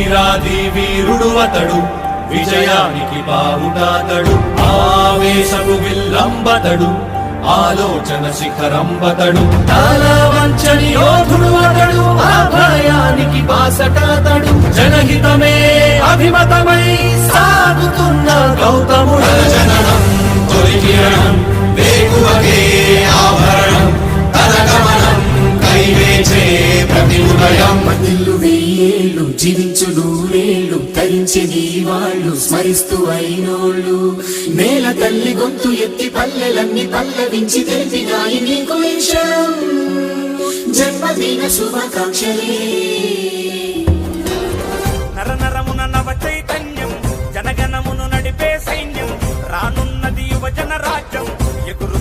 వీరాది వీరుడు అతడు, విజయానికి బావుటాతడు, ఆవేశపు విల్లంబతడు, ఆలోచన శిఖరంబతడు, వంచని యోధుడు అతడు, అభయానికి బాసటాతడు, జనహితమే అభిమతమై సాగుతున్న గౌతముడు. జననం తొలి కిరణం వేకువకే ఆభరణం, తన గమనం కైవేచే ప్రతి ఉదయం. మదిల్లు వెయ్యేళ్ళు జీవించు నూరేళ్ళు తరించి నీ వాళ్ళు స్మరిస్తూ అయినోళ్ళు. నేల తల్లి గొంతు ఎత్తి పల్లెలన్నీ పల్లవించి తెలిపినాయి నీకు విషయం. జన్మదిన శుభాకాంక్షలే. నరనరమున నవ చైతన్యం, జనగణమును నడిపే సైన్యం, రానున్నది యువజన రాజ్యం. ఎగురు